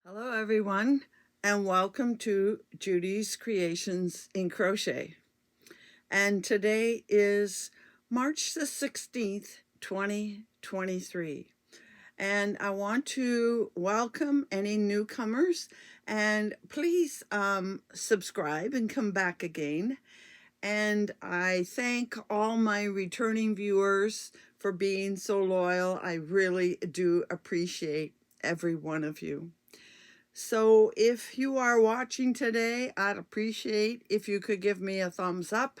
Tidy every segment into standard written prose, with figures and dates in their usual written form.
Hello everyone, and welcome to Judy's Creations in Crochet. And today is March the 16th, 2023. And I want to welcome any newcomers, and please subscribe and come back again. And I thank all my returning viewers for being so loyal. I really do appreciate every one of you. So if you are watching today, I'd appreciate if you could give me a thumbs up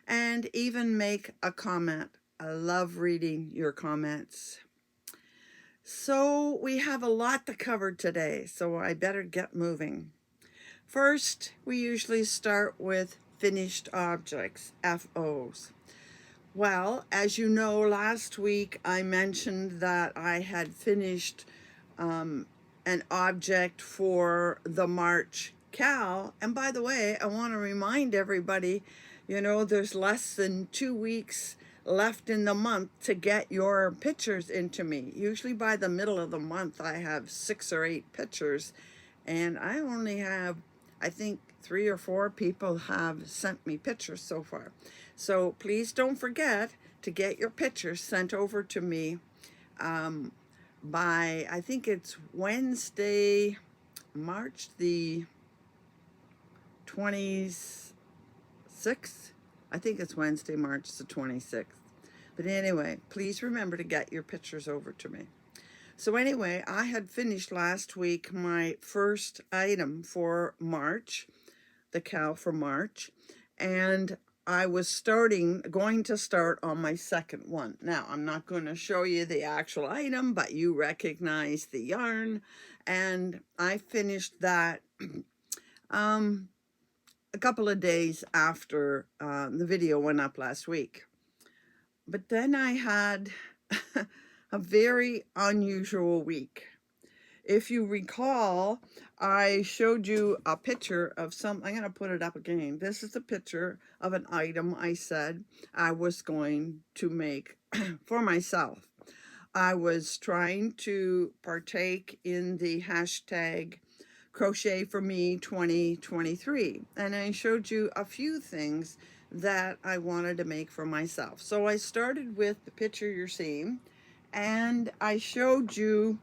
and even make a comment. I love reading your comments. So we have a lot to cover today, so I better get moving. First, we usually start with finished objects, FOs. Well, as you know, last week I mentioned that I had finished an object for the March Cal. And by the way, I want to remind everybody, there's less than 2 weeks left in the month to get your pictures into me. Usually by the middle of the month, I have 6 or 8 pictures, and I only have, I think, 3 or 4 people have sent me pictures so far. So please don't forget to get your pictures sent over to me by, I think it's Wednesday, March the 26th. I think it's Wednesday, March the 26th. But anyway, please remember to get your pictures over to me. So anyway, I had finished last week my first item for March, the cow for March, and I was going to start on my second one. Now, I'm not going to show you the actual item, but you recognize the yarn, and I finished that a couple of days after the video went up last week. But then I had a very unusual week. If you recall, I showed you a picture of I'm going to put it up again. This is a picture of an item I said I was going to make for myself. I was trying to partake in the hashtag Crochet for Me 2023. And I showed you a few things that I wanted to make for myself. So I started with the picture you're seeing, and I showed you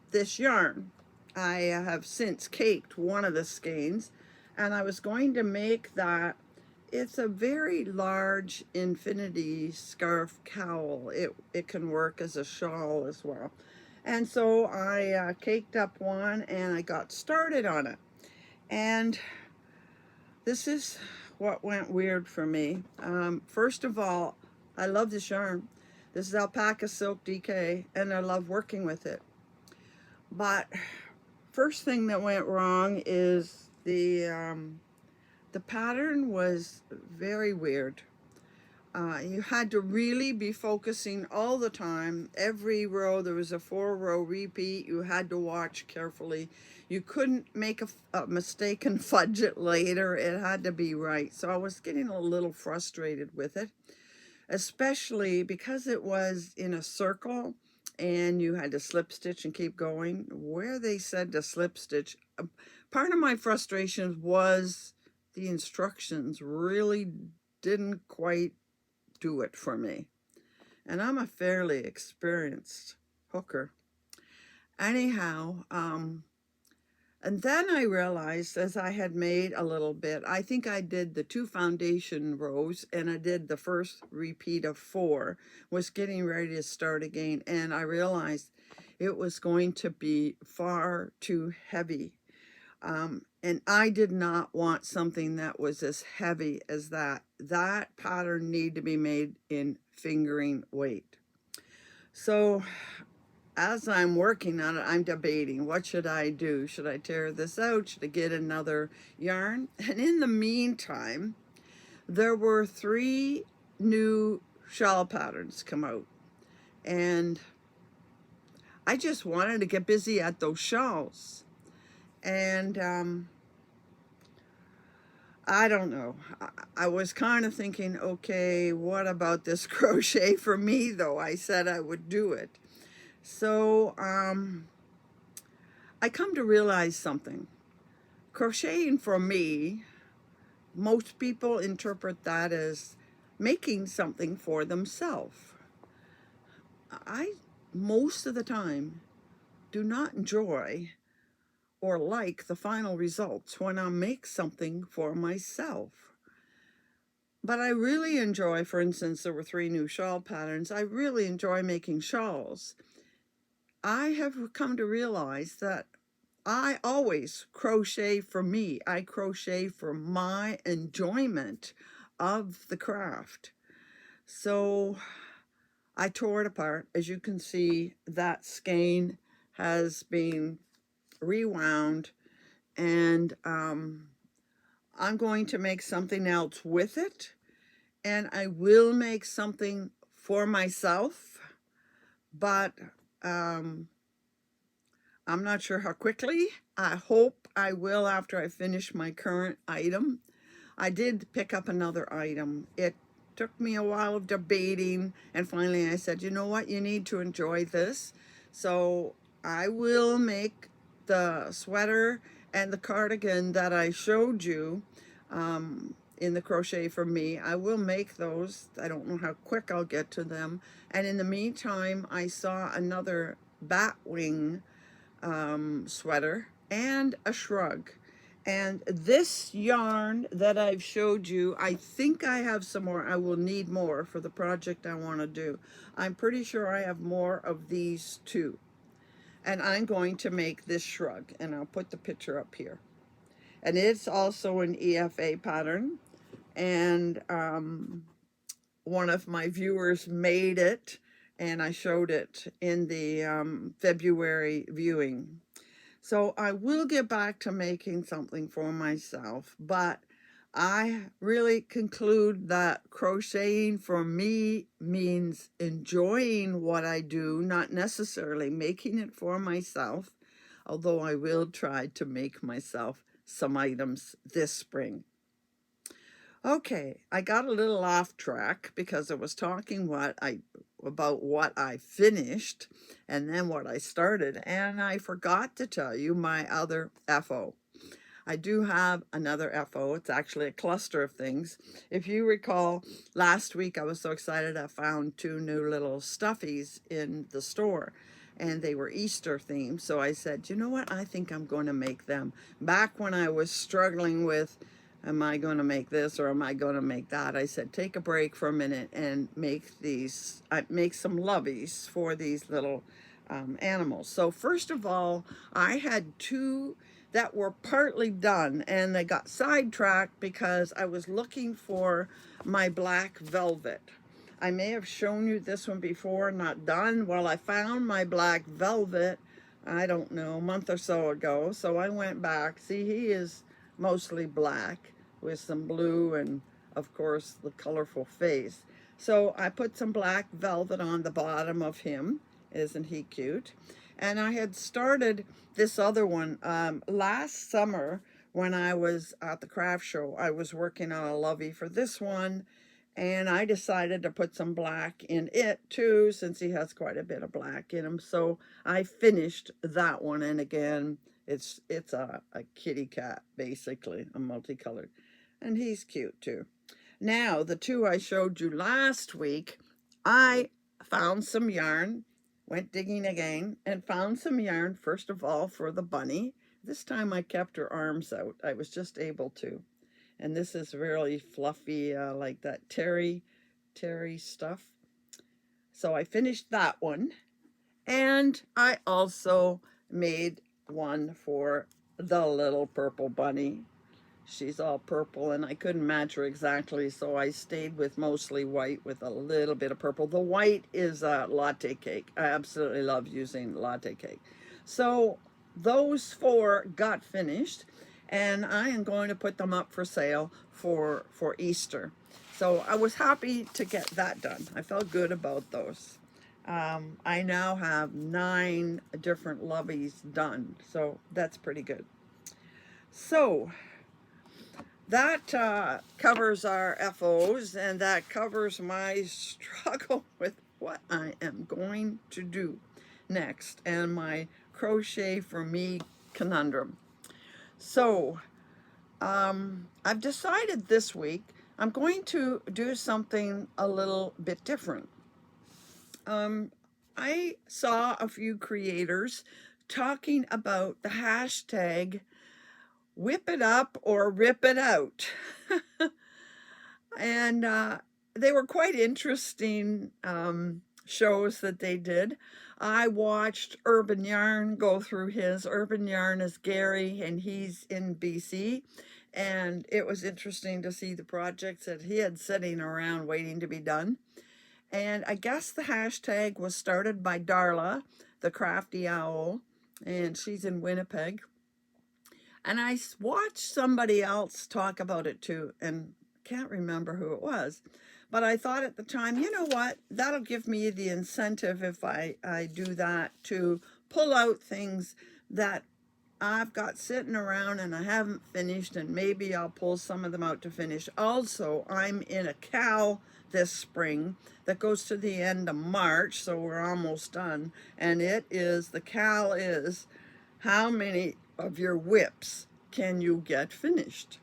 this yarn. I have since caked one of the skeins, and I was going to make that. It's a very large infinity scarf cowl. It can work as a shawl as well. And so I caked up one and I got started on it. And this is what went weird for me. First of all, I love this yarn. This is Alpaca Silk DK, and I love working with it. But first thing that went wrong is the pattern was very weird. You had to really be focusing all the time. Every row, there was a 4-row repeat. You had to watch carefully. You couldn't make a mistake and fudge it later. It had to be right. So I was getting a little frustrated with it, especially because it was in a circle and you had to slip stitch and keep going. Where they said to slip stitch, part of my frustration was the instructions really didn't quite do it for me. And I'm a fairly experienced hooker. Anyhow, and then I realized, as I had made a little bit, I think I did the 2 foundation rows and I did the first repeat of 4, was getting ready to start again. And I realized it was going to be far too heavy. And I did not want something that was as heavy as that. That pattern needed to be made in fingering weight. So as I'm working on it, I'm debating, what should I do? Should I tear this out? Should I get another yarn? And in the meantime, there were 3 new shawl patterns come out. And I just wanted to get busy at those shawls. And I don't know. I was kind of thinking, okay, what about this crochet for me, though? I said I would do it. So I come to realize something. Crocheting for me, most people interpret that as making something for themselves. I, most of the time, do not enjoy or like the final results when I make something for myself. But I really enjoy, for instance, there were 3 new shawl patterns. I really enjoy making shawls. I have come to realize that I always crochet for me. I crochet for my enjoyment of the craft. So I tore it apart. As you can see, that skein has been rewound, and I'm going to make something else with it, and I will make something for myself, but I'm not sure how quickly. I hope I will after I finish my current item. I did pick up another item. It took me a while of debating, and finally I said, you know what, you need to enjoy this. So I will make the sweater and the cardigan that I showed you in the Crochet for Me. I will make those. I don't know how quick I'll get to them. And in the meantime, I saw another batwing sweater and a shrug. And this yarn that I've showed you, I think I have some more. I will need more for the project I want to do. I'm pretty sure I have more of these too. And I'm going to make this shrug, and I'll put the picture up here. And it's also an EFA pattern. And one of my viewers made it, and I showed it in the February viewing. So I will get back to making something for myself, but I really conclude that crocheting for me means enjoying what I do, not necessarily making it for myself, although I will try to make myself some items this spring. Okay, I got a little off track because I was talking about what I finished and then what I started, and I forgot to tell you my other FO. I do have another FO. It's actually a cluster of things. If you recall, last week I was so excited I found 2 new little stuffies in the store, and they were Easter themed. So I said, you know what, I think I'm going to make them. Back when I was struggling with, am I going to make this or am I going to make that, I said, take a break for a minute and make these, make some loveys for these little animals. So first of all, I had 2 that were partly done, and they got sidetracked because I was looking for my black velvet. I may have shown you this one before, not done. Well, I found my black velvet, I don't know, a month or so ago. So I went back. See, he is mostly black with some blue and, of course, the colorful face. So I put some black velvet on the bottom of him. Isn't he cute? And I had started this other one last summer when I was at the craft show. I was working on a lovey for this one, and I decided to put some black in it too, since he has quite a bit of black in him. So I finished that one, and again, it's a kitty cat, basically, a multicolored, and he's cute too. Now, the 2 I showed you last week, I found some yarn, went digging again, and found some yarn, first of all, for the bunny. This time I kept her arms out. I was just able to. And this is really fluffy, like that terry stuff. So I finished that one. And I also made one for the little purple bunny. She's all purple, and I couldn't match her exactly, so I stayed with mostly white with a little bit of purple. The white is a latte cake. I absolutely love using latte cake. So those 4 got finished, and I am going to put them up for sale for Easter. So I was happy to get that done. I felt good about those. I now have 9 different loveys done, so that's pretty good. So that covers our FOs, and that covers my struggle with what I am going to do next, and my Crochet for Me conundrum. So I've decided this week I'm going to do something a little bit different. I saw a few creators talking about the hashtag whip it up or rip it out. And they were quite interesting shows that they did. I watched Urban Yarn go through his. Urban Yarn is Gary, and he's in BC. And it was interesting to see the projects that he had sitting around waiting to be done. And I guess the hashtag was started by Darla, the Crafty Owl, and she's in Winnipeg. And I watched somebody else talk about it too, and can't remember who it was. But I thought at the time, you know what, that'll give me the incentive if I do that, to pull out things that I've got sitting around and I haven't finished, and maybe I'll pull some of them out to finish. Also, I'm in a CAL this spring that goes to the end of March, so we're almost done. And the CAL is how many of your whips can you get finished?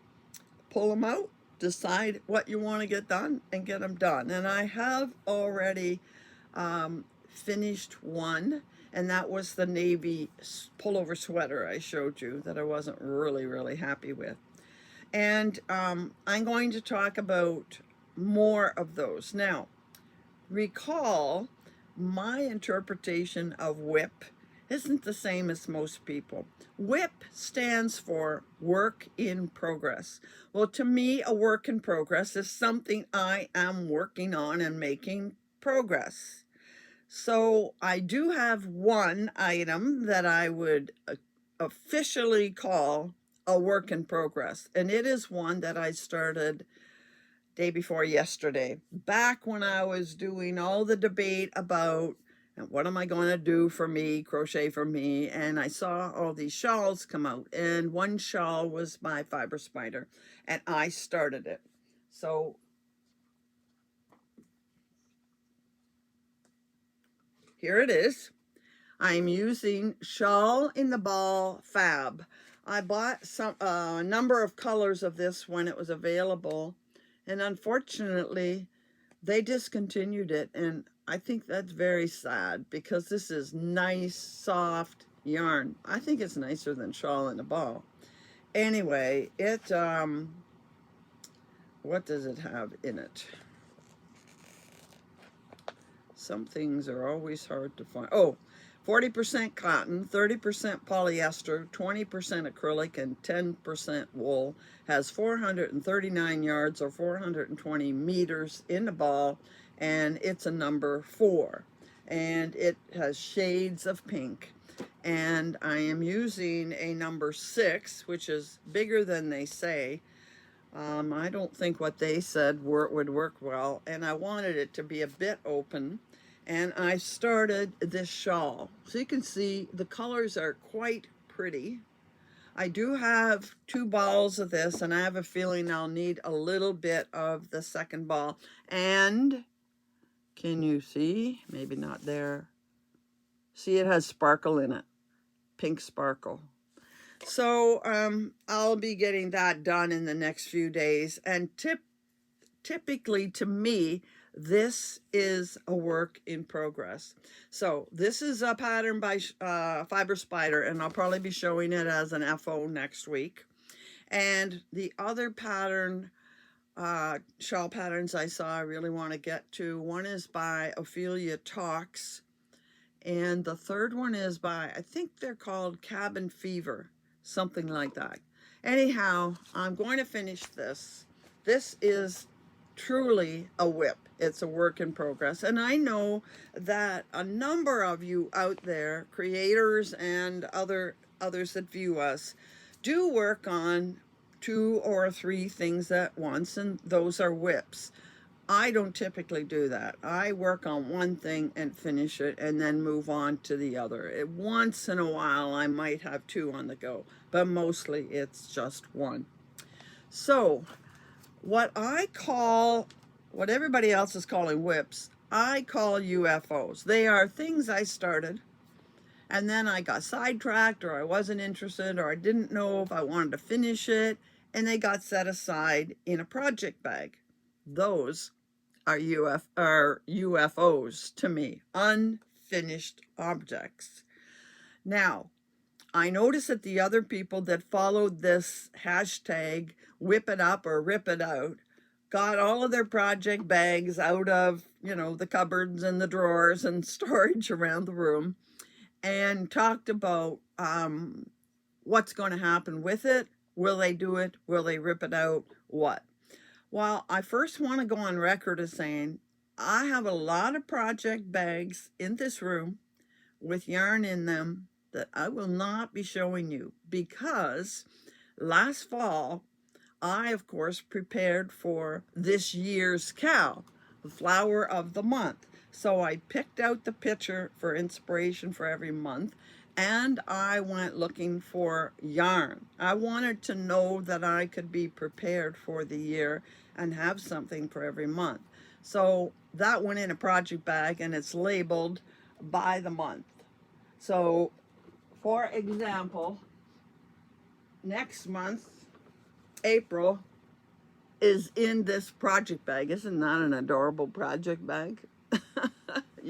Pull them out, decide what you want to get done, and get them done. And I have already finished one, and that was the navy pullover sweater I showed you that I wasn't really happy with. And I'm going to talk about more of those. Now, recall my interpretation of WIP isn't the same as most people. WIP stands for work in progress. Well, to me, a work in progress is something I am working on and making progress. So I do have one item that I would officially call a work in progress, and it is one that I started day before yesterday, back when I was doing all the debate about what am I going to do for me, crochet for me, and I saw all these shawls come out, and one shawl was by Fiber Spider, and I started it. So here it is. I'm using Shawl in the Ball Fab. I bought a number of colors of this when it was available, and unfortunately they discontinued it, and I think that's very sad because this is nice, soft yarn. I think it's nicer than Shawl in the Ball. Anyway, what does it have in it? Some things are always hard to find. Oh, 40% cotton, 30% polyester, 20% acrylic, and 10% wool. Has 439 yards or 420 meters in the ball, and it's a number 4. And it has shades of pink. And I am using a number 6, which is bigger than they say. I don't think what they said would work well, and I wanted it to be a bit open. And I started this shawl. So you can see the colors are quite pretty. I do have 2 balls of this, and I have a feeling I'll need a little bit of the second ball. And can you see? Maybe not there. See, it has sparkle in it, pink sparkle. So I'll be getting that done in the next few days. And typically, to me, this is a work in progress. So this is a pattern by Fiber Spider, and I'll probably be showing it as an FO next week. And the other pattern, shawl patterns I saw I really want to get to, one is by Ophelia Talks, and the third one is by, I think they're called Cabin Fever, something like that. Anyhow, I'm going to finish this. This is truly a WIP. It's a work in progress. And I know that a number of you out there, creators and others that view us, do work on 2 or 3 things at once, and those are WIPs. I don't typically do that. I work on one thing and finish it and then move on to the other. Once in a while, I might have 2 on the go, but mostly it's just one. So what everybody else is calling WIPs, I call UFOs. They are things I started And then I got sidetracked, or I wasn't interested, or I didn't know if I wanted to finish it, and they got set aside in a project bag. Those are UFOs to me, unfinished objects. Now, I noticed that the other people that followed this hashtag, whip it up or rip it out, got all of their project bags out of, the cupboards and the drawers and storage around the room, and talked about what's going to happen with it. Will they do it? Will they rip it out? What? Well, I first want to go on record as saying I have a lot of project bags in this room with yarn in them that I will not be showing you, because last fall I, of course, prepared for this year's cow, the flower of the month. So I picked out the picture for inspiration for every month, and I went looking for yarn. I wanted to know that I could be prepared for the year and have something for every month. So that went in a project bag, and it's labeled by the month. So, for example, next month, April, is in this project bag. Isn't that an adorable project bag?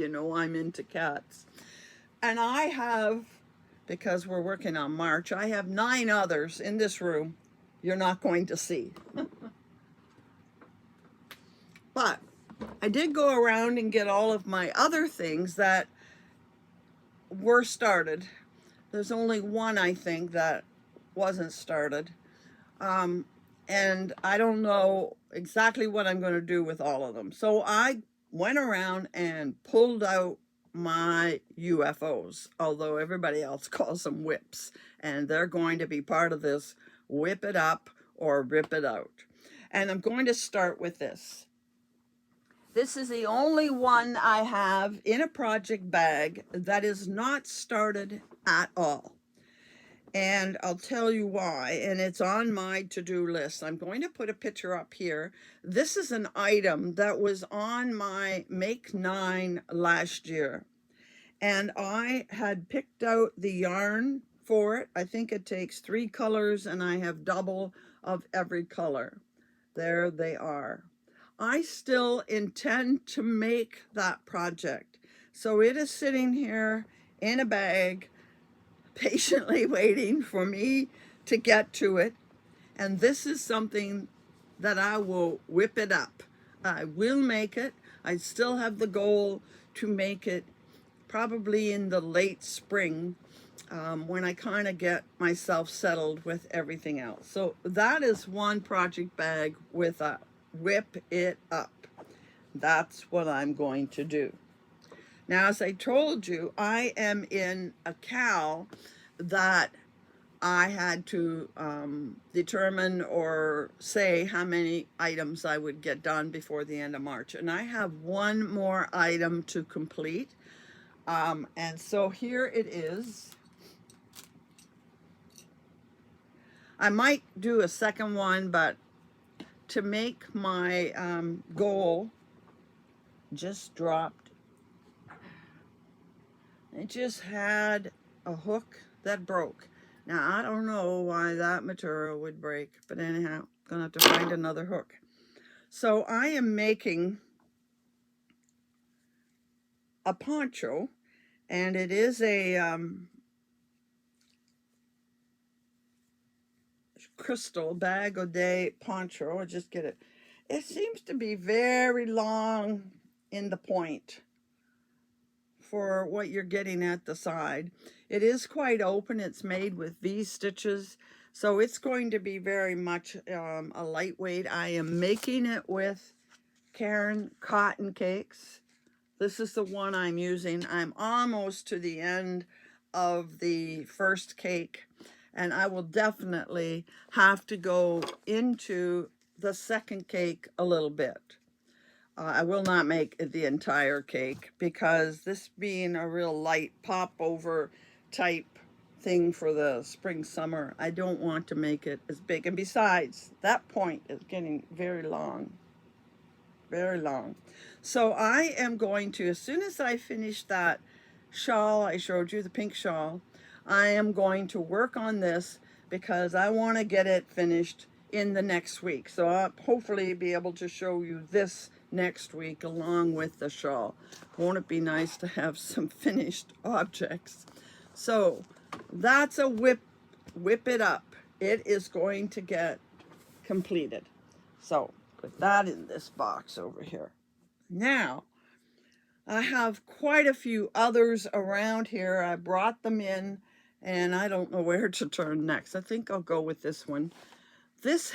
I'm into cats. And I have, because we're working on March, I have 9 others in this room you're not going to see. But I did go around and get all of my other things that were started. There's only one, I think, that wasn't started. And I don't know exactly what I'm going to do with all of them. So I went around and pulled out my UFOs, although everybody else calls them whips. And they're going to be part of this whip it up or rip it out. And I'm going to start with this. This is the only one I have in a project bag that is not started at all. And I'll tell you why, and it's on my to-do list. I'm going to put a picture up here. This is an item that was on my Make 9 last year. And I had picked out the yarn for it. I think it takes 3 colors, and I have double of every color. There they are. I still intend to make that project. So it is sitting here in a bag, patiently waiting for me to get to it. And this is something that I will whip it up. I will make it. I still have the goal to make it probably in the late spring, when I kind of get myself settled with everything else. So that is one project bag with a whip it up. That's what I'm going to do. Now, as I told you, I am in a cow that I had to determine or say how many items I would get done before the end of March. And I have one more item to complete. And so here it is. I might do a second one, but to make my goal, just dropped. It just had a hook that broke. Now, I don't know why that material would break, but anyhow, gonna have to find another hook. So I am making a poncho, and it is a crystal bag o' day poncho. I just get it. It seems to be very long in the point for what you're getting at the side. It is quite open. It's made with V stitches, so it's going to be very much a lightweight. I am making it with Caron Cotton Cakes. This is the one I'm using. I'm almost to the end of the first cake, and I will definitely have to go into the second cake a little bit. I will not make the entire cake, because this being a real light pop-over type thing for the spring summer, I don't want to make it as big. And besides, that point is getting very long. Very long. So I am going to, as soon as I finish that shawl I showed you, the pink shawl, I am going to work on this because I want to get it finished in the next week. So I'll hopefully be able to show you this next week along with the shawl. Won't it be nice to have some finished objects? So that's a whip it up. It is going to get completed. So put that in this box over here. Now, I have quite a few others around here. I brought them in and I don't know where to turn next. I think I'll go with this one. This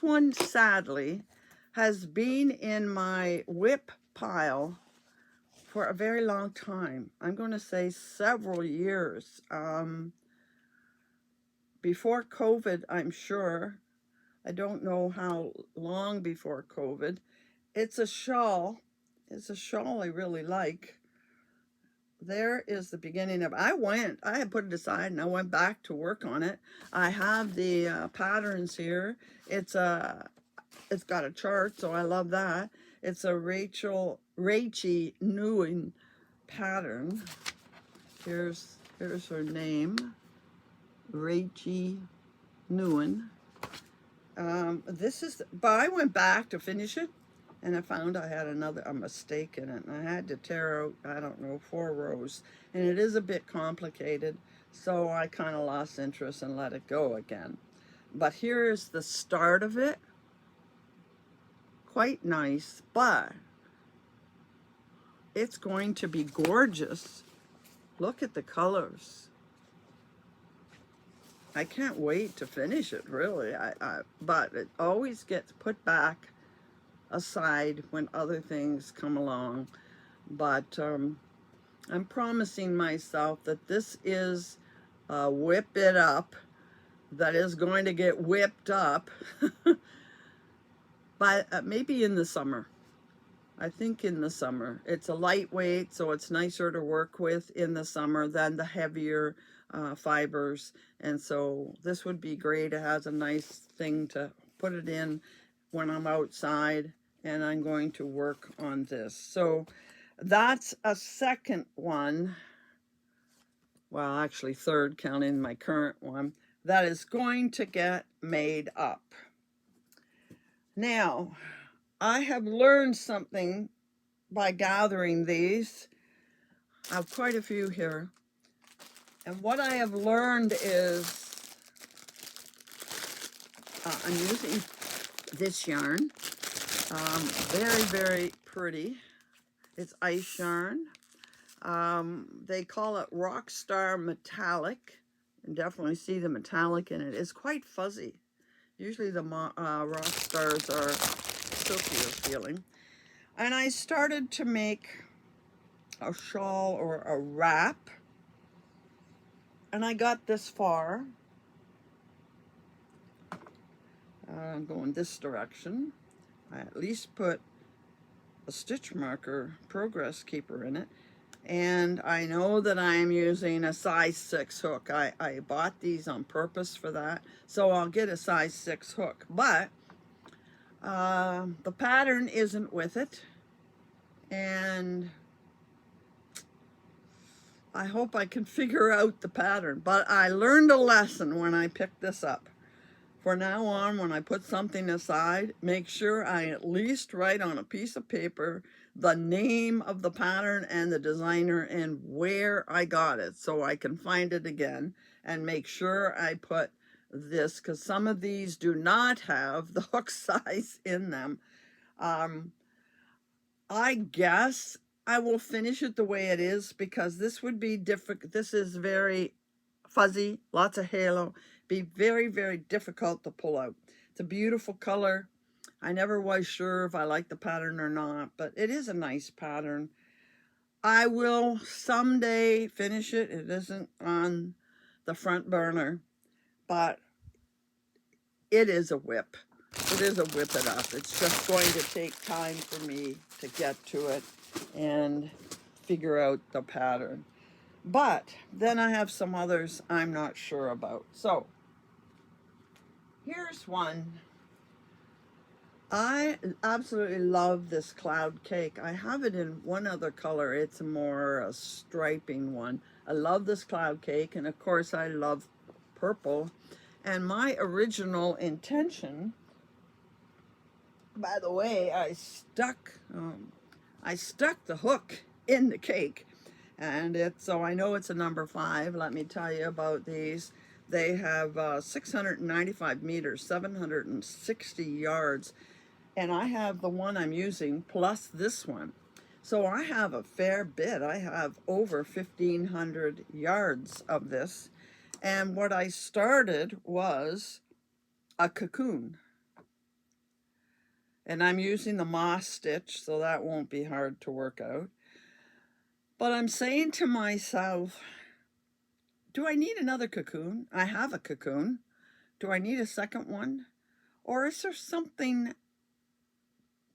one sadly has been in my whip pile for a very long time. I'm going to say several years. Before COVID, I'm sure. I don't know how long before COVID. It's a shawl. It's a shawl I really like. There is the beginning of, I had put it aside and I went back to work on it. I have the patterns here. It's got a chart, so I love that. It's a Rachel Nguyen pattern. Here's her name, Rachel Nguyen. But I went back to finish it and I found I had a mistake in it, and I had to tear out, I don't know, 4 rows, and it is a bit complicated, so I kind of lost interest and let it go again. But here's the start of it. Quite nice, but it's going to be gorgeous. Look at the colors. I can't wait to finish it, really. But it always gets put back aside when other things come along. But I'm promising myself that this is a whip it up that is going to get whipped up by maybe in the summer. I think in the summer. It's a lightweight, so it's nicer to work with in the summer than the heavier fibers. And so this would be great. It has a nice thing to put it in when I'm outside, and I'm going to work on this. So that's a second one. Well, actually third, counting my current one, that is going to get made up. Now, I have learned something by gathering these. I have quite a few here. And what I have learned is I'm using this yarn. Very, very pretty. It's ice yarn. They call it Rockstar Metallic. You can definitely see the metallic in it. It's quite fuzzy. Usually the Rockstars are silkier feeling. And I started to make a shawl or a wrap. And I got this far. I'm going this direction. I at least put a stitch marker progress keeper in it. And I know that I'm using a size 6 hook. I bought these on purpose for that. So I'll get a size 6 hook. But the pattern isn't with it. And I hope I can figure out the pattern. But I learned a lesson when I picked this up. For now on, when I put something aside, make sure I at least write on a piece of paper the name of the pattern and the designer and where I got it, so I can find it again, and make sure I put this, because some of these do not have the hook size in them. I guess I will finish it the way it is, because this would be difficult. This is very fuzzy, lots of halo, be very, very difficult to pull out. It's a beautiful color. I never was sure if I liked the pattern or not, but it is a nice pattern. I will someday finish it. It isn't on the front burner, but it is a whip. It is a whip it up. It's just going to take time for me to get to it and figure out the pattern. But then I have some others I'm not sure about. So here's one. I absolutely love this cloud cake. I have it in one other color. It's a more striping one. I love this cloud cake, and of course I love purple. And my original intention, by the way, I stuck the hook in the cake, and so I know it's a number 5. Let me tell you about these. They have 695 meters, 760 yards, and I have the one I'm using plus this one. So I have a fair bit. I have over 1,500 yards of this. And what I started was a cocoon. And I'm using the moss stitch, so that won't be hard to work out. But I'm saying to myself, do I need another cocoon? I have a cocoon. Do I need a second one? Or is there something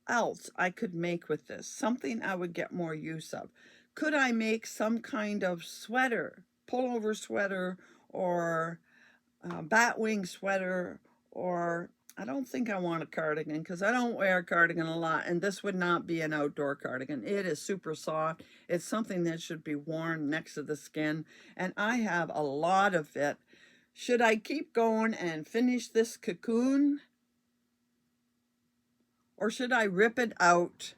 else I could make with this? Something I would get more use of? Could I make some kind of sweater, pullover sweater, or batwing sweater, or I don't think I want a cardigan because I don't wear a cardigan a lot, and this would not be an outdoor cardigan. It is super soft. It's something that should be worn next to the skin, and I have a lot of it. Should I keep going and finish this cocoon, or should I rip it out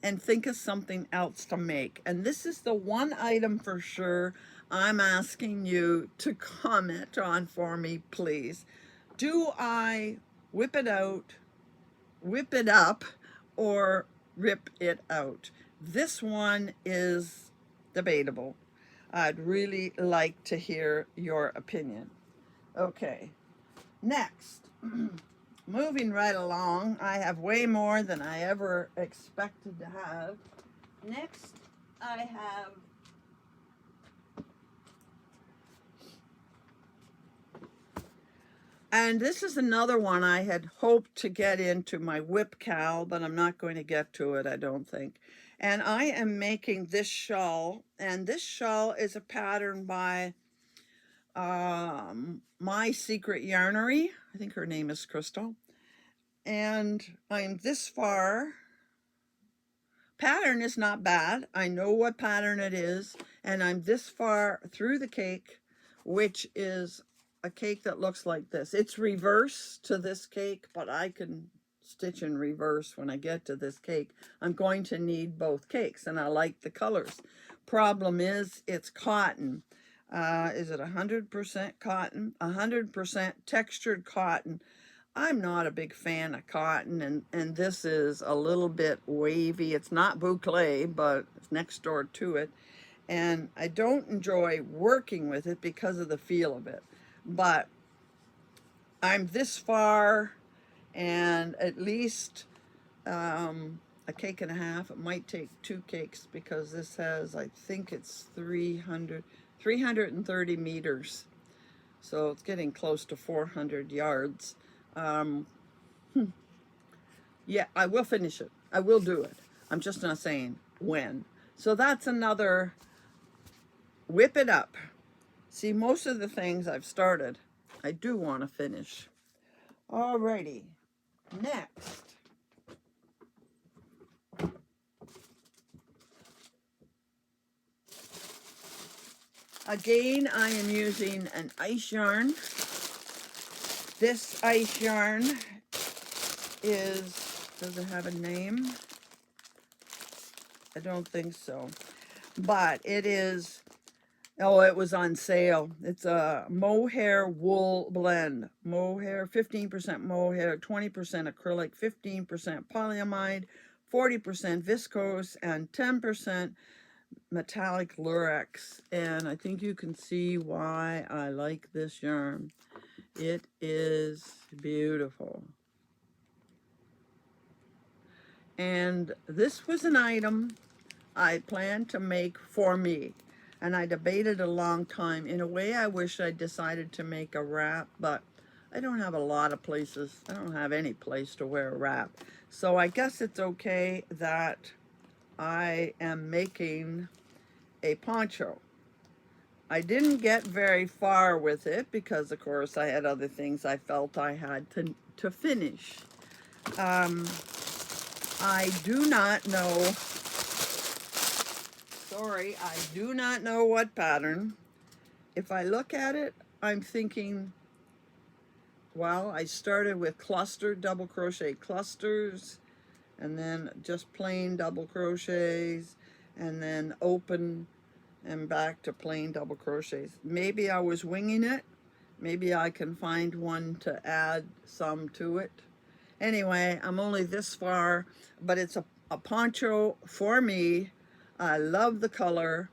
and think of something else to make? And this is the one item for sure I'm asking you to comment on for me, please. Do I whip it out, whip it up, or rip it out? This one is debatable. I'd really like to hear your opinion. Okay, next. Moving right along, I have way more than I ever expected to have. Next, I have and this is another one I had hoped to get into my whip cal, but I'm not going to get to it, I don't think. And I am making this shawl, and this shawl is a pattern by My Secret Yarnery. I think her name is Crystal. And I'm this far. Pattern is not bad. I know what pattern it is, and I'm this far through the cake, which is a cake that looks like this. It's reverse to this cake, but I can stitch in reverse when I get to this cake. I'm going to need both cakes, and I like the colors. Problem is, it's cotton. Is it 100% cotton? 100% textured cotton. I'm not a big fan of cotton, and this is a little bit wavy. It's not boucle, but it's next door to it. And I don't enjoy working with it because of the feel of it. But I'm this far, and at least a cake and a half. It might take 2 cakes because this has, I think it's 330 meters. So it's getting close to 400 yards. Yeah, I will finish it. I will do it. I'm just not saying when. So that's another whip it up. See, most of the things I've started, I do want to finish. Alrighty, next. Again, I am using an ice yarn. This ice yarn is, does it have a name? I don't think so. But it is, oh, it was on sale. It's a mohair wool blend. Mohair, 15% mohair, 20% acrylic, 15% polyamide, 40% viscose, and 10% metallic lurex. And I think you can see why I like this yarn. It is beautiful. And this was an item I planned to make for me. And I debated a long time. In a way, I wish I decided to make a wrap, but I don't have a lot of places. I don't have any place to wear a wrap. So I guess it's okay that I am making a poncho. I didn't get very far with it because, of course, I had other things I felt I had to finish. Um, I do not know, sorry, I do not know what pattern. If I look at it, I'm thinking, well, I started with clustered double crochet clusters, and then just plain double crochets, and then open and back to plain double crochets. Maybe I was winging it. Maybe I can find one to add some to it. Anyway, I'm only this far, but it's a poncho for me. I love the color,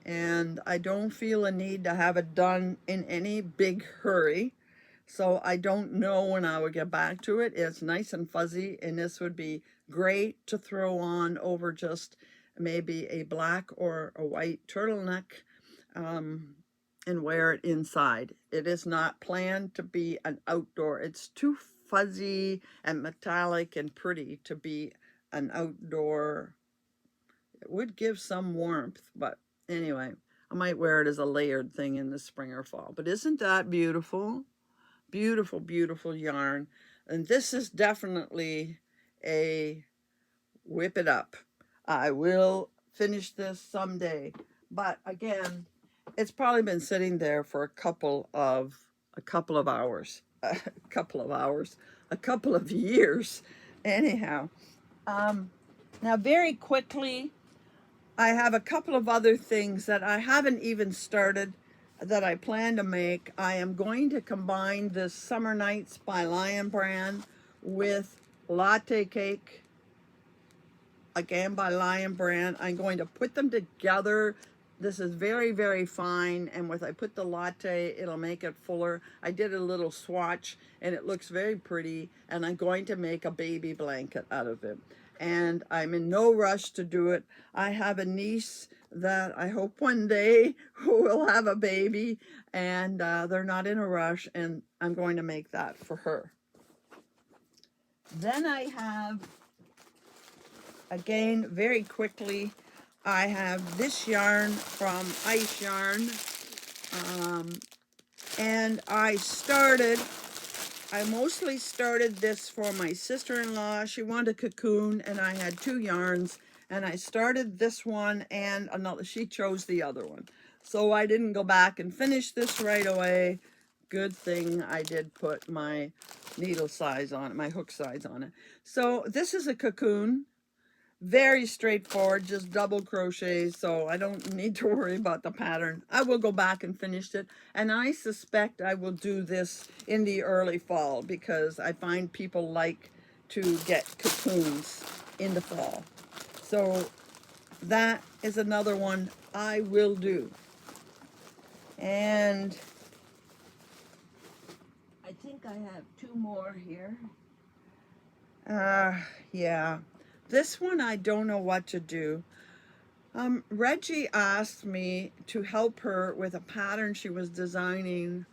and I don't feel a need to have it done in any big hurry. So I don't know when I would get back to it. It's nice and fuzzy, and this would be great to throw on over just maybe a black or a white turtleneck, um, and wear it inside. It is not planned to be an outdoor. It's too fuzzy and metallic and pretty to be an outdoor. It would give some warmth, but anyway, I might wear it as a layered thing in the spring or fall. But isn't that beautiful? Beautiful, beautiful yarn. And this is definitely a whip it up. I will finish this someday. But again, it's probably been sitting there for a couple of hours, a couple of years. Anyhow, now very quickly, I have a couple of other things that I haven't even started that I plan to make. I am going to combine this Summer Nights by Lion Brand with Latte Cake, again by Lion Brand. I'm going to put them together. This is very, very fine, and when I put the latte, it'll make it fuller. I did a little swatch, and it looks very pretty, and I'm going to make a baby blanket out of it. And I'm in no rush to do it. I have a niece that I hope one day will have a baby, and they're not in a rush, and I'm going to make that for her. Then I have, again, very quickly, I have this yarn from Ice Yarn, and I mostly started this for my sister-in-law. She wanted a cocoon, and I had two yarns, and I started this one and another. She chose the other one, so I didn't go back and finish this right away. Good thing I did put my needle size on it, my hook size on it. So this is a cocoon. Very straightforward, just double crochets, so I don't need to worry about the pattern. I will go back and finish it, and I suspect I will do this in the early fall because I find people like to get cocoons in the fall. So that is another one I will do. And I think I have two more here. Yeah. This one I don't know what to do. Reggie asked me to help her with a pattern she was designing,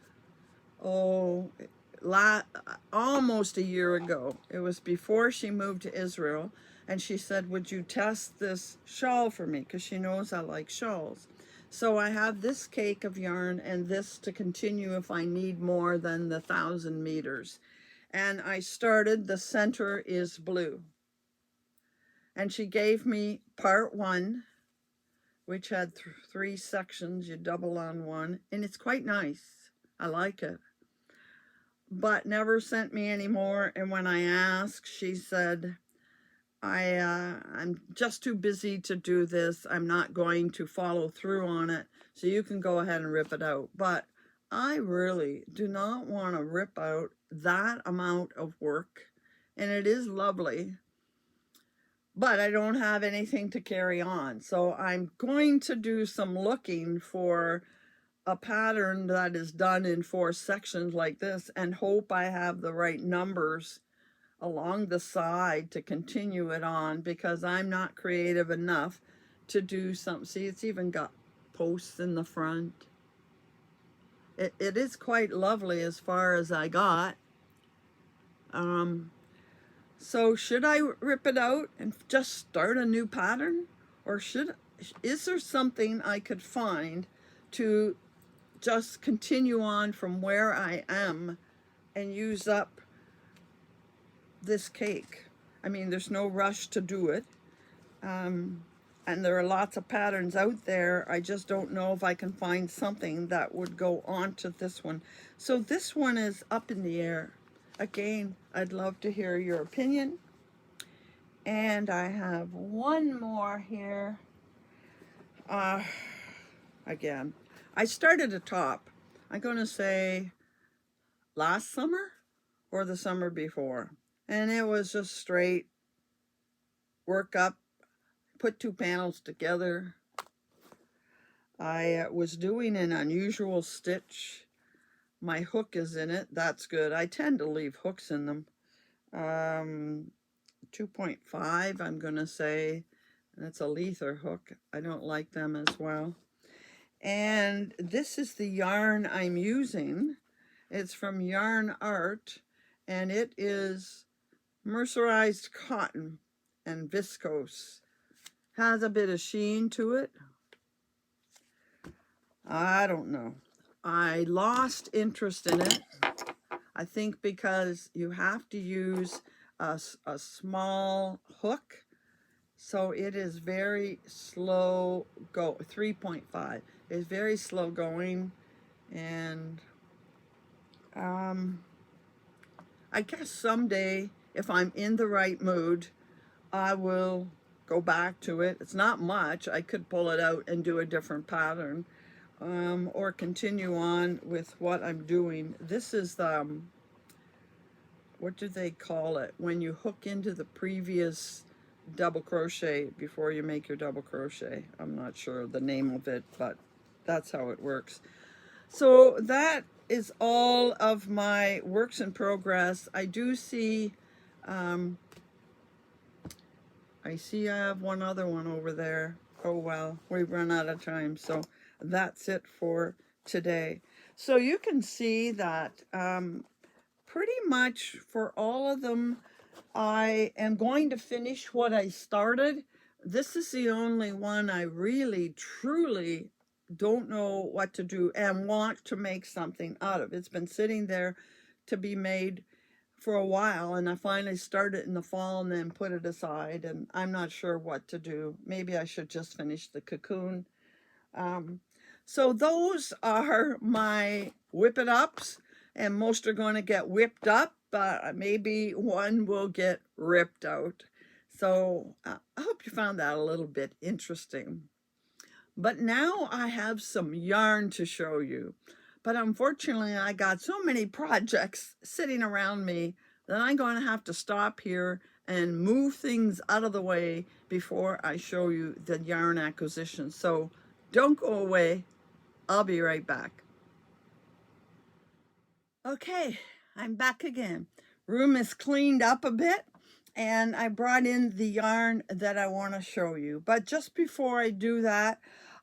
almost a year ago. It was before she moved to Israel, and she said, would you test this shawl for me? Because she knows I like shawls. So I have this cake of yarn and this to continue if I need more than the 1,000 meters. And I started, the center is blue. And she gave me part one, which had three sections. You double on one, and it's quite nice. I like it. But never sent me any more. And when I asked, she said, I'm just too busy to do this. I'm not going to follow through on it. So you can go ahead and rip it out. But I really do not want to rip out that amount of work. And it is lovely, but I don't have anything to carry on. So I'm going to do some looking for a pattern that is done in 4 sections like this and hope I have the right numbers along the side to continue it on, because I'm not creative enough to do something. See, it's even got posts in the front. It is quite lovely as far as I got. So should I rip it out and just start a new pattern? Or is there something I could find to just continue on from where I am and use up this cake. I mean, there's no rush to do it. And there are lots of patterns out there. I just don't know if I can find something that would go onto this one. So this one is up in the air. Again, I'd love to hear your opinion. And I have one more here. Again, I started a top. I'm going to say last summer or the summer before. And it was just straight work up, put two panels together. I was doing an unusual stitch. My hook is in it. That's good. I tend to leave hooks in them. 2.5, I'm going to say. That's a Leather hook. I don't like them as well. And this is the yarn I'm using. It's from Yarn Art, and it is mercerized cotton and viscose. Has a bit of sheen to it. I don't know. I lost interest in it. I think because you have to use a small hook. So it is very slow go. 3.5 is very slow going. And I guess someday, if I'm in the right mood, I will go back to it. It's not much. I could pull it out and do a different pattern, or continue on with what I'm doing. This is the, what do they call it? When you hook into the previous double crochet before you make your double crochet. I'm not sure the name of it, but that's how it works. So that is all of my works in progress. I do see, I have one other one over there. Oh well, we've run out of time, so that's it for today. So you can see that pretty much for all of them, I am going to finish what I started. This is the only one I really, truly don't know what to do and want to make something out of. It's been sitting there to be made for a while, and I finally started in the fall and then put it aside, and I'm not sure what to do. Maybe I should just finish the cocoon. So those are my whip it ups, and most are going to get whipped up, but maybe one will get ripped out. So I hope you found that a little bit interesting. But now I have some yarn to show you. But unfortunately, I got so many projects sitting around me that I'm going to have to stop here and move things out of the way before I show you the yarn acquisition. So don't go away. I'll be right back. Okay, I'm back again. Room is cleaned up a bit, and I brought in the yarn that I want to show you. But just before I do that,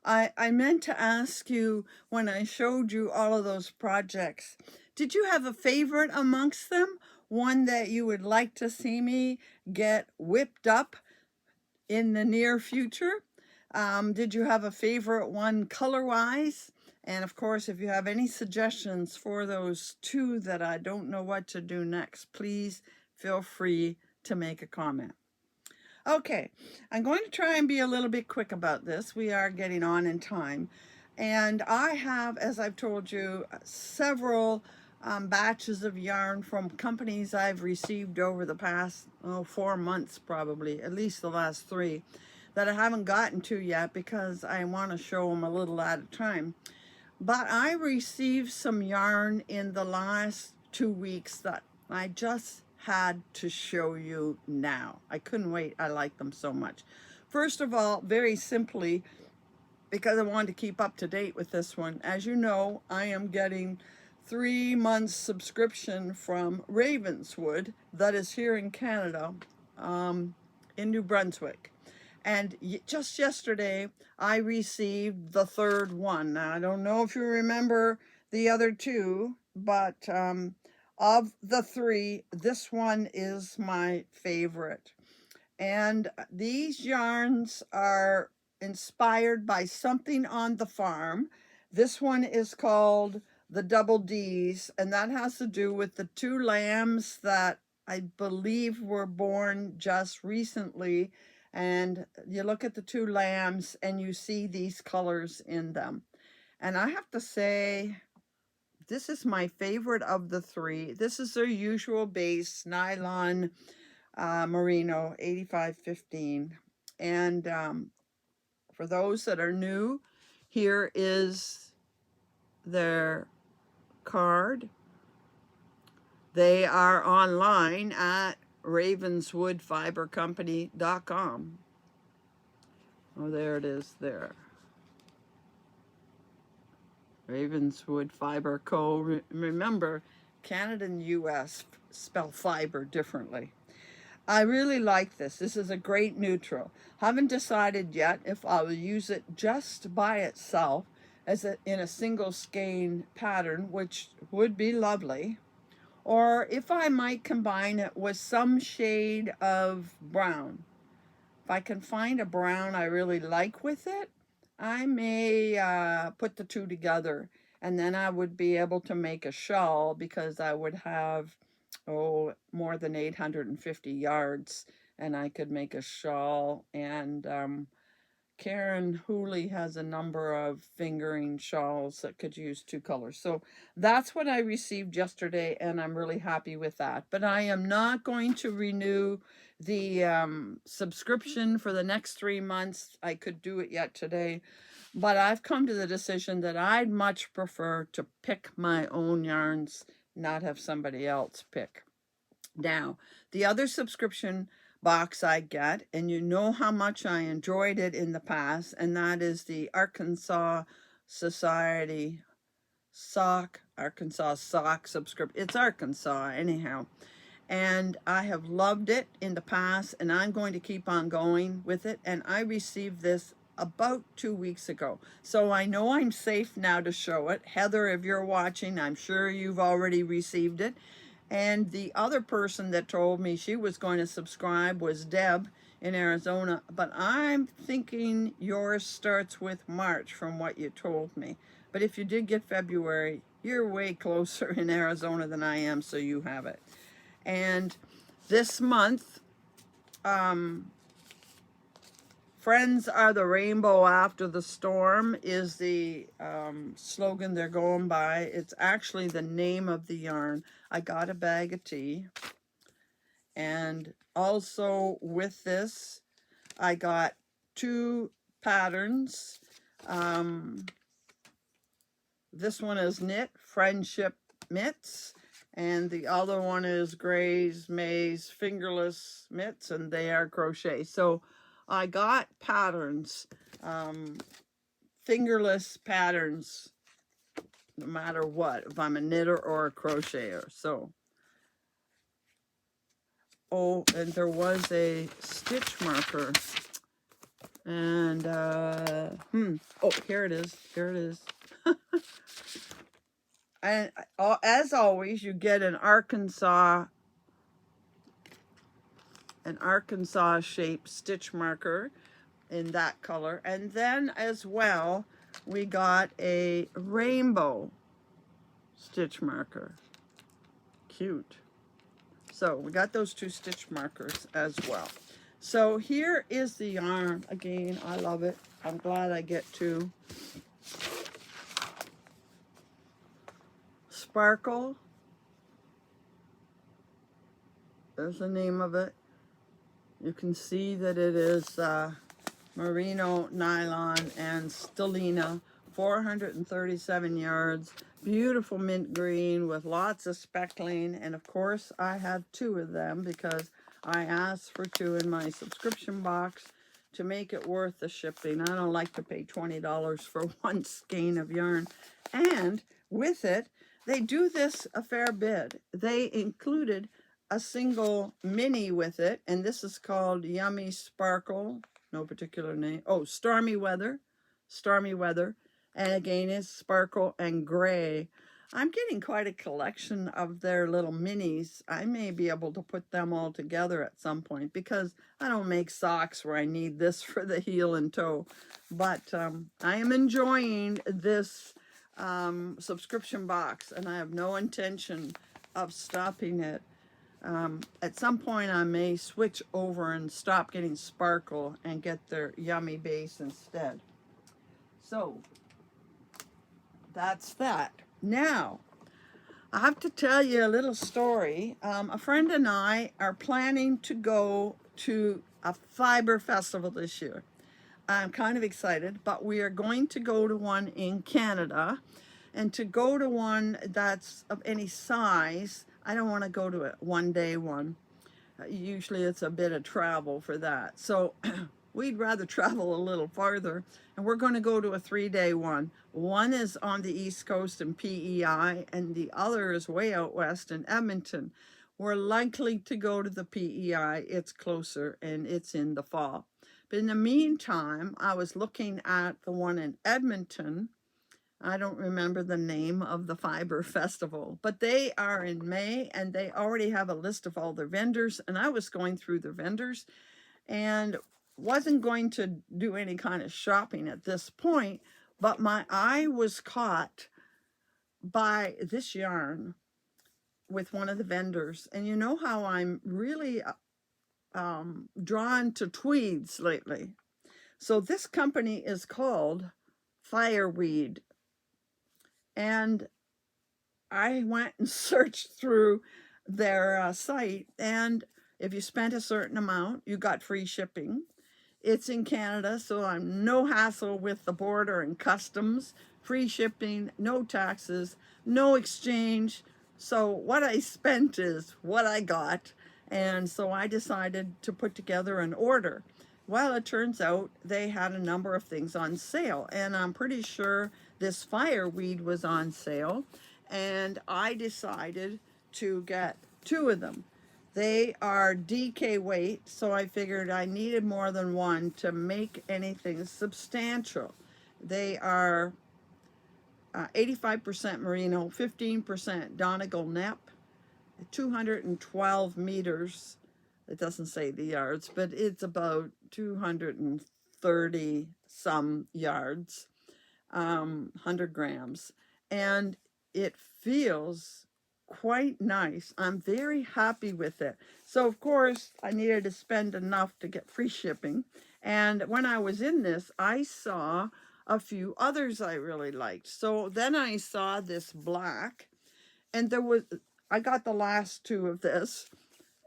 I meant to ask you, when I showed you all of those projects, did you have a favorite amongst them? One that you would like to see me get whipped up in the near future? Did you have a favorite one color-wise? And of course, if you have any suggestions for those two that I don't know what to do next, please feel free to make a comment. Okay, I'm going to try and be a little bit quick about this. We are getting on in time. And I have, as I've told you, several batches of yarn from companies I've received over the past 4 months, probably, at least the last 3, that I haven't gotten to yet because I want to show them a little at a time. But I received some yarn in the last 2 weeks that I just had to show you now. I couldn't wait. I like them so much. First of all, very simply, because I wanted to keep up to date with this one, as you know, I am getting 3 months subscription from Ravenswood, that is here in Canada, in New Brunswick. And just yesterday, I received the 3rd one. Now, I don't know if you remember the other 2, but of the 3, this one is my favorite. And these yarns are inspired by something on the farm. This one is called the Double D's, and that has to do with the 2 lambs that I believe were born just recently. And you look at the two lambs and you see these colors in them. And I have to say, this is my favorite of the three. This is their usual base, nylon merino 8515. And for those that are new, here is their card. They are online at ravenswoodfibercompany.com. Oh, there it is there. Ravenswood Fiber Co. Remember, Canada and US spell fiber differently. I really like this. This is a great neutral. Haven't decided yet if I'll use it just by itself in a single skein pattern, which would be lovely, or if I might combine it with some shade of brown. If I can find a brown I really like with it, I may put the two together, and then I would be able to make a shawl, because I would have, more than 850 yards, and I could make a shawl. And Karen Hooley has a number of fingering shawls that could use two colors. So that's what I received yesterday, and I'm really happy with that. But I am not going to renew the subscription for the next 3 months. I could do it yet today, but I've come to the decision that I'd much prefer to pick my own yarns, not have somebody else pick. Now, the other subscription box I get, and you know how much I enjoyed it in the past, and that is the Arkansas Society Arkansas Sock subscription. It's Arkansas anyhow. And I have loved it in the past, and I'm going to keep on going with it. And I received this about 2 weeks ago. So I know I'm safe now to show it. Heather, if you're watching, I'm sure you've already received it. And the other person that told me she was going to subscribe was Deb in Arizona. But I'm thinking yours starts with March from what you told me. But if you did get February, you're way closer in Arizona than I am, so you have it. And this month, Friends are the rainbow after the storm is the slogan they're going by. It's actually the name of the yarn. I got a bag of tea. And also with this, I got 2 patterns. This one is knit, Friendship Mitts. And the other one is Gray's Maze Fingerless Mitts, and they are crochet. So I got patterns, fingerless patterns, no matter what, if I'm a knitter or a crocheter. So, and there was a stitch marker. And, here it is. Here it is. And as always, you get an Arkansas shaped stitch marker in that color. And then as well, we got a rainbow stitch marker. Cute. So we got those 2 stitch markers as well. So here is the yarn. Again, I love it. I'm glad I get to. Sparkle. There's the name of it. You can see that it is merino, nylon, and stellina, 437 yards. Beautiful mint green with lots of speckling. And of course, I have 2 of them because I asked for 2 in my subscription box to make it worth the shipping. I don't like to pay $20 for 1 skein of yarn. And with it, they do this a fair bit. They included a single mini with it, and this is called Yummy Sparkle, no particular name. Oh, Stormy Weather, and again it's Sparkle and Gray. I'm getting quite a collection of their little minis. I may be able to put them all together at some point, because I don't make socks where I need this for the heel and toe. But I am enjoying this subscription box, and I have no intention of stopping it. At some point I may switch over and stop getting sparkle and get their yummy base instead. So that's that. Now, I have to tell you a little story. A friend and I are planning to go to a fiber festival this year. I'm kind of excited, but we are going to go to one in Canada. And to go to one that's of any size, I don't want to go to a one-day one. Usually it's a bit of travel for that. So we'd rather travel a little farther, and we're going to go to a 3-day one. One is on the East Coast in PEI, and the other is way out west in Edmonton. We're likely to go to the PEI. It's closer, and it's in the fall. But in the meantime, I was looking at the one in Edmonton. I don't remember the name of the fiber festival, but they are in May, and they already have a list of all their vendors. And I was going through the vendors and wasn't going to do any kind of shopping at this point, but my eye was caught by this yarn with one of the vendors. And you know how I'm really drawn to tweeds lately. So this company is called Fireweed. And I went and searched through their site, and if you spent a certain amount, you got free shipping. It's in Canada, so I'm no hassle with the border and customs, free shipping, no taxes, no exchange. So what I spent is what I got, and so I decided to put together an order. Well, it turns out they had a number of things on sale, and I'm pretty sure this fireweed was on sale, and I decided to get 2 of them. They are DK weight, so I figured I needed more than one to make anything substantial. They are 85% merino, 15% Donegal Nep, 212 meters. It doesn't say the yards, but it's about 230 some yards, 100 grams. And it feels quite nice. I'm very happy with it. So of course I needed to spend enough to get free shipping. And when I was in this, I saw a few others I really liked. So then I saw this black, and I got the last 2 of this.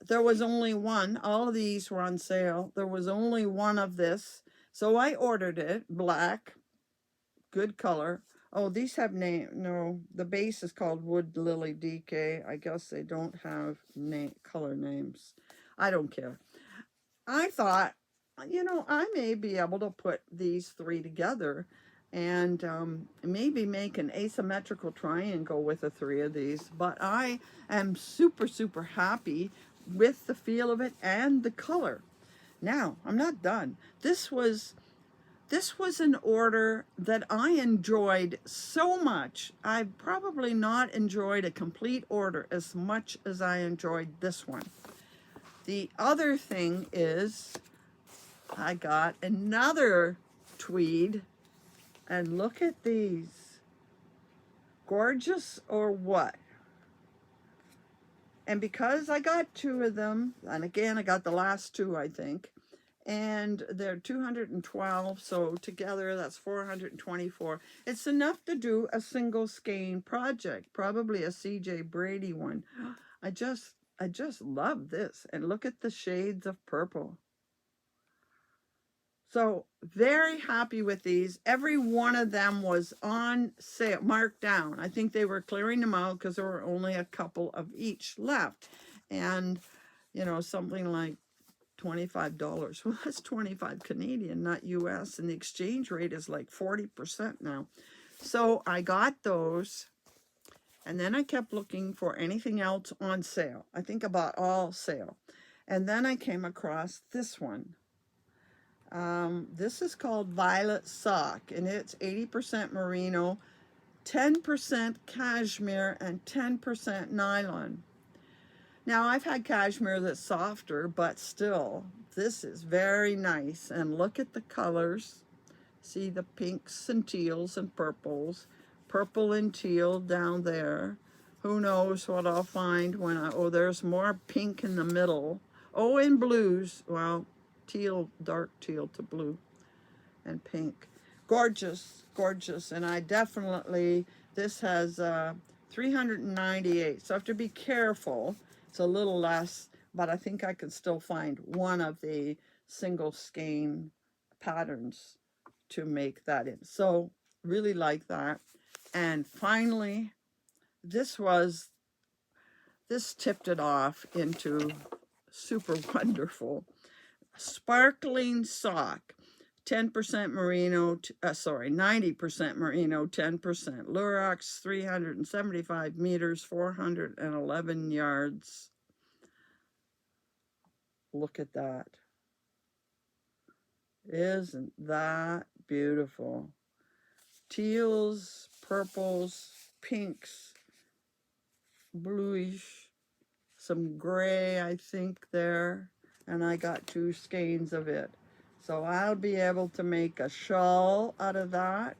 There was only one. All of these were on sale. There was only one of this. So I ordered it, black, good color. Oh, these have name. No, the base is called Wood Lily DK. I guess they don't have color names. I don't care. I thought, I may be able to put these 3 together and maybe make an asymmetrical triangle with the 3 of these. But I am super, super happy with the feel of it and the color. Now, I'm not done. This was an order that I enjoyed so much. I've probably not enjoyed a complete order as much as I enjoyed this one. The other thing is I got another tweed, and look at these. Gorgeous or what? And because I got 2 of them, and again, I got the last 2, I think, and they're 212, so together that's 424. It's enough to do a single skein project, probably a CJ Brady one. I just love this, and look at the shades of purple. So very happy with these. Every one of them was on sale, marked down. I think they were clearing them out because there were only a couple of each left. And, something like $25. Well, that's 25 Canadian, not US. And the exchange rate is like 40% now. So I got those. And then I kept looking for anything else on sale. I think about all sale. And then I came across this one. This is called Violet Sock, and it's 80% merino, 10% cashmere, and 10% nylon. Now, I've had cashmere that's softer, but still, this is very nice. And look at the colors. See the pinks and teals and purples, purple and teal down there, Who knows what I'll find when oh, there's more pink in the middle. Oh, and blues. Well, teal, dark teal to blue and pink. Gorgeous, gorgeous. And I definitely, this has 398. So I have to be careful. It's a little less, but I think I can still find one of the single skein patterns to make that in. So really like that. And finally, this tipped it off into super wonderful. Sparkling sock, 10% merino, 90% merino, 10% Lurox, 375 meters, 411 yards. Look at that. Isn't that beautiful? Teals, purples, pinks, bluish, some gray, I think, there. And I got 2 skeins of it. So I'll be able to make a shawl out of that.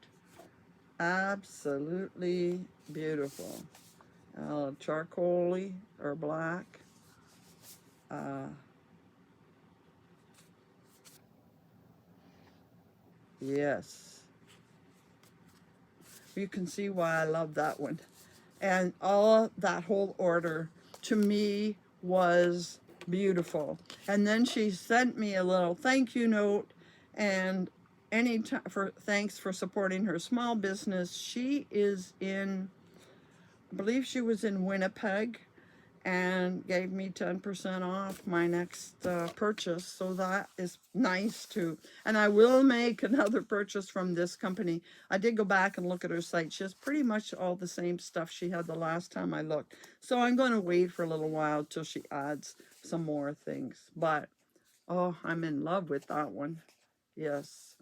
Absolutely beautiful. Charcoaly or black. Yes. You can see why I love that one. And that whole order to me was beautiful. And then she sent me a little thank you note, and thanks for supporting her small business. She is in, I believe she was in Winnipeg, and gave me 10% off my next purchase. So that is nice too. And I will make another purchase from this company. I did go back and look at her site. She has pretty much all the same stuff she had the last time I looked. So I'm going to wait for a little while till she adds some more things. But, oh, I'm in love with that one. Yes.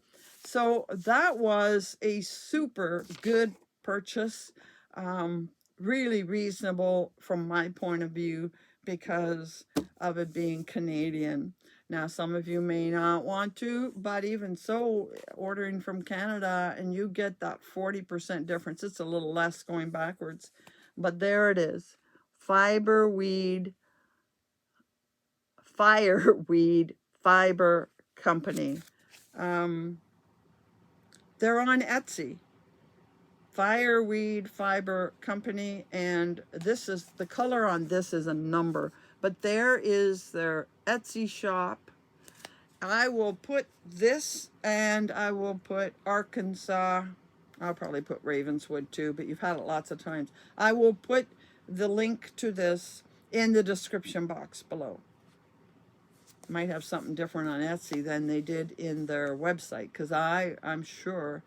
So that was a super good purchase. Really reasonable from my point of view because of it being Canadian. Now, some of you may not want to, but even so, ordering from Canada and you get that 40% difference. It's a little less going backwards, but there it is. Fireweed Fiber Company. They're on Etsy. Fireweed Fiber Company, and this is the color on this is a number, but there is their Etsy shop. I will put this, and I will put Arkansas. I'll probably put Ravenswood too, but you've had it lots of times. I will put the link to this in the description box below. Might have something different on Etsy than they did in their website, because I'm sure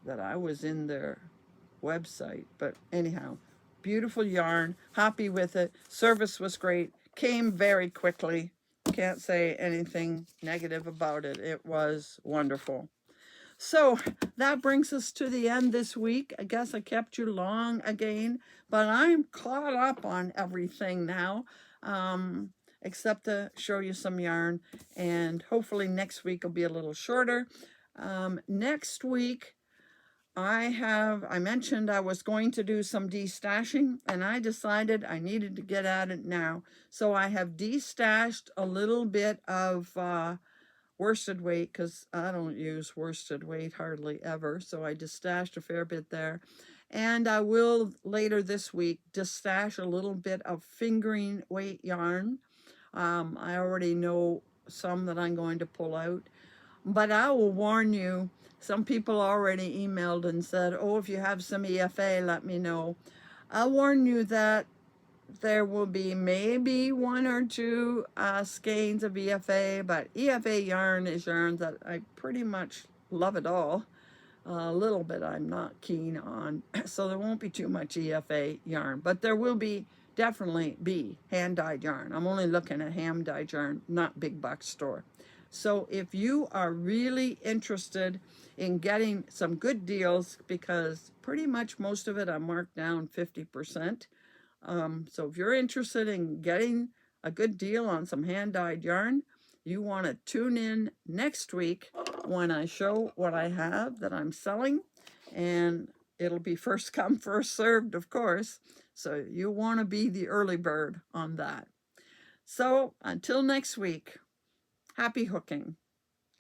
that I was in their website. But anyhow, beautiful yarn, happy with it. Service was great, came very quickly. Can't say anything negative about it. It was wonderful. So that brings us to the end this week. I guess I kept you long again, but I'm caught up on everything now, except to show you some yarn. And hopefully next week will be a little shorter. Next week, I mentioned I was going to do some destashing, and I decided I needed to get at it now. So I have destashed a little bit of worsted weight, because I don't use worsted weight hardly ever. So I destashed a fair bit there. And I will later this week destash a little bit of fingering weight yarn. I already know some that I'm going to pull out. But I will warn you, some people already emailed and said, oh, if you have some EFA, let me know. I'll warn you that there will be maybe 1 or 2 skeins of EFA, but EFA yarn is yarn that I pretty much love it all. A little bit I'm not keen on, so there won't be too much EFA yarn, but there will definitely be hand-dyed yarn. I'm only looking at hand-dyed yarn, not big box store. So if you are really interested in getting some good deals, because pretty much most of it I marked down 50%. So if you're interested in getting a good deal on some hand-dyed yarn, you want to tune in next week when I show what I have that I'm selling. And It'll be first come, first served, of course. So you want to be the early bird on that. So until next week, happy hooking.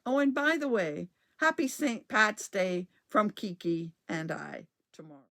Oh, and by the way, happy St. Pat's Day from Kiki and I tomorrow.